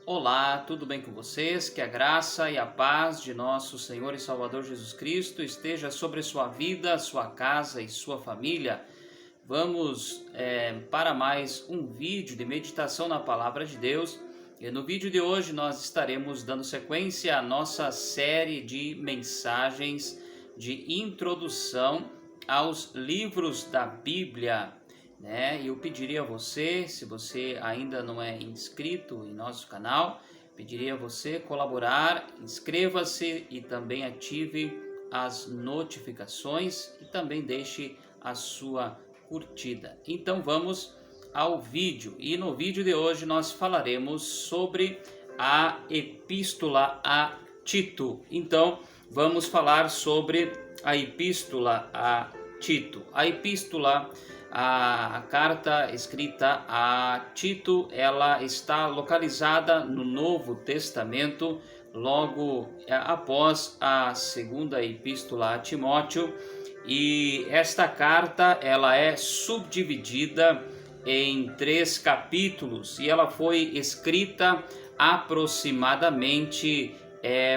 Olá, tudo bem com vocês? Que a graça e a paz de nosso Senhor e Salvador Jesus Cristo esteja sobre sua vida, sua casa e sua família. Vamos para mais um vídeo de meditação na Palavra de Deus. E no vídeo de hoje nós estaremos dando sequência à nossa série de mensagens de introdução aos livros da Bíblia. Eu pediria a você, se você ainda não é inscrito em nosso canal, pediria a você colaborar, inscreva-se e também ative as notificações e também deixe a sua curtida. Então vamos ao vídeo, e no vídeo de hoje nós falaremos sobre a Epístola a Tito. Então vamos falar sobre a Epístola a Tito. A carta escrita a Tito, ela está localizada no Novo Testamento, logo após a segunda epístola a Timóteo, e esta carta ela é subdividida em 3 capítulos e ela foi escrita aproximadamente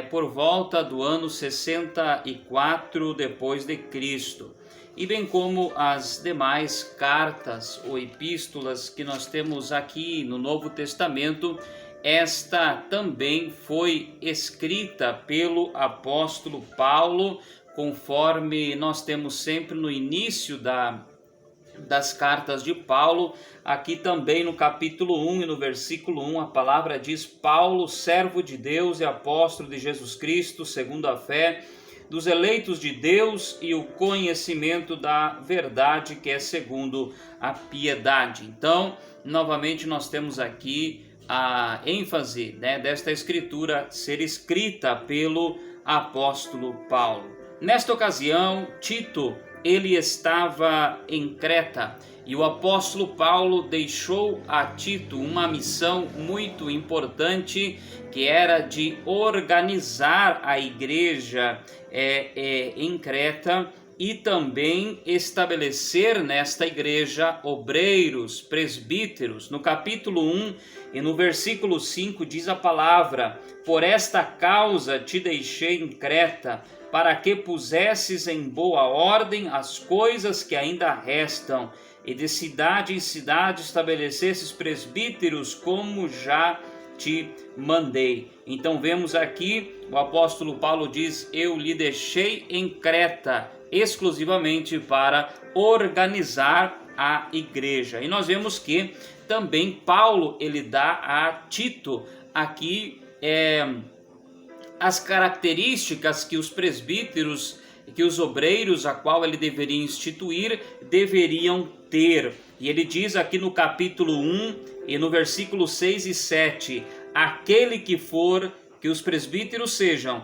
por volta do ano 64 depois de Cristo. E bem como as demais cartas ou epístolas que nós temos aqui no Novo Testamento, esta também foi escrita pelo apóstolo Paulo, conforme nós temos sempre no início das cartas de Paulo. Aqui também no capítulo 1 e no versículo 1 a palavra diz: Paulo, servo de Deus e apóstolo de Jesus Cristo, segundo a fé dos eleitos de Deus e o conhecimento da verdade que é segundo a piedade. Então, novamente nós temos aqui a ênfase desta escritura ser escrita pelo apóstolo Paulo. Nesta ocasião, Tito, ele estava em Creta e o apóstolo Paulo deixou a Tito uma missão muito importante, que era de organizar a igreja em Creta e também estabelecer nesta igreja obreiros, presbíteros. No capítulo 1 e no versículo 5 diz a palavra: por esta causa te deixei em Creta, para que pusesses em boa ordem as coisas que ainda restam, e de cidade em cidade estabelecesses presbíteros, como já te mandei. Então vemos aqui, o apóstolo Paulo diz: eu lhe deixei em Creta, exclusivamente para organizar a igreja. E nós vemos que também Paulo, ele dá a Tito aqui as características que os presbíteros, que os obreiros a qual ele deveria instituir, deveriam ter. E ele diz aqui no capítulo 1 e no versículo 6 e 7, aquele que for, que os presbíteros sejam,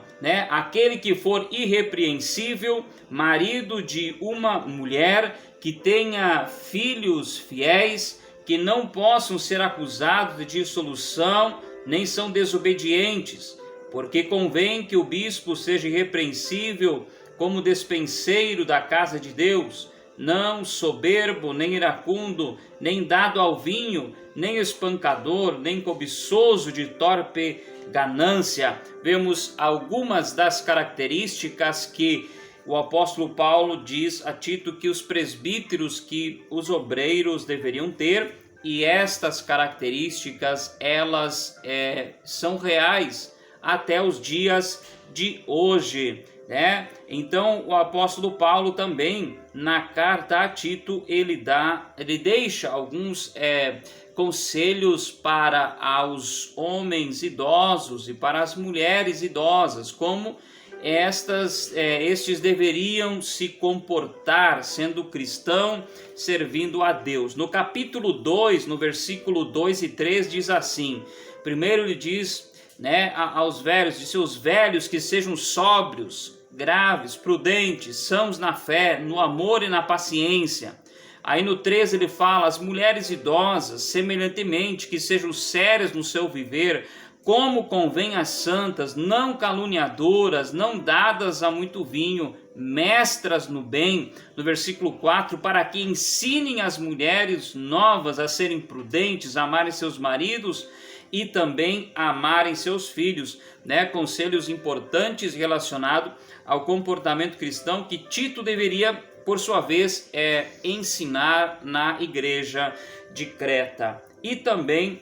aquele que for irrepreensível, marido de uma mulher, que tenha filhos fiéis, que não possam ser acusados de dissolução, nem são desobedientes, porque convém que o bispo seja irrepreensível como despenseiro da casa de Deus, não soberbo, nem iracundo, nem dado ao vinho, nem espancador, nem cobiçoso de torpe ganância. Vemos algumas das características que o apóstolo Paulo diz a Tito que os presbíteros, que os obreiros deveriam ter, e estas características elas são reais até os dias de hoje, Então o apóstolo Paulo também, na carta a Tito, ele deixa alguns conselhos para os homens idosos e para as mulheres idosas, como estes deveriam se comportar sendo cristão, servindo a Deus. No capítulo 2, no versículo 2 e 3 diz assim: primeiro ele diz aos velhos, de seus velhos, que sejam sóbrios, graves, prudentes, sãos na fé, no amor e na paciência. Aí no 13 ele fala: as mulheres idosas, semelhantemente, que sejam sérias no seu viver, como convém às santas, não caluniadoras, não dadas a muito vinho, mestras no bem. No versículo 4, para que ensinem as mulheres novas a serem prudentes, a amarem seus maridos, e também amarem seus filhos, né? Conselhos importantes relacionados ao comportamento cristão que Tito deveria, por sua vez, ensinar na igreja de Creta. E também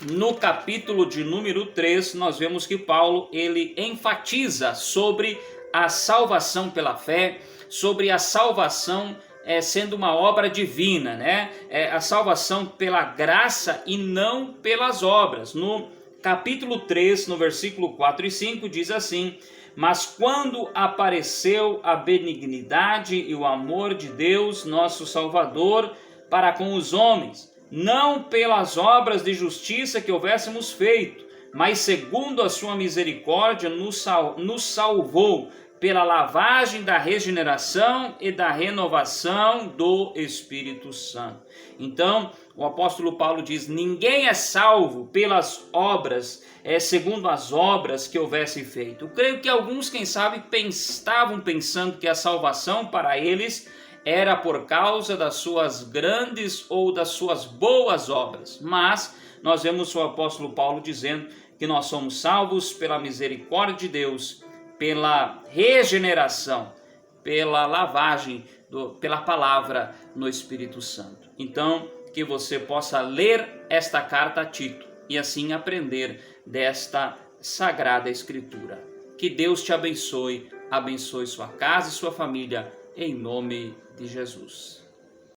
no capítulo de número 3, nós vemos que Paulo ele enfatiza sobre a salvação pela fé, sobre a salvação sendo uma obra divina, né? A salvação pela graça e não pelas obras. No capítulo 3, no versículo 4 e 5, diz assim: mas quando apareceu a benignidade e o amor de Deus, nosso Salvador, para com os homens, não pelas obras de justiça que houvéssemos feito, mas segundo a sua misericórdia nos salvou pela lavagem da regeneração e da renovação do Espírito Santo. Então, o apóstolo Paulo diz: ninguém é salvo pelas obras, segundo as obras que houvessem feito. Eu creio que alguns, quem sabe, estavam pensando que a salvação para eles era por causa das suas grandes ou das suas boas obras. Mas nós vemos o apóstolo Paulo dizendo que nós somos salvos pela misericórdia de Deus, pela regeneração, pela lavagem, pela palavra no Espírito Santo. Então, que você possa ler esta carta a Tito e assim aprender desta sagrada escritura. Que Deus te abençoe, abençoe sua casa e sua família, em nome de Jesus.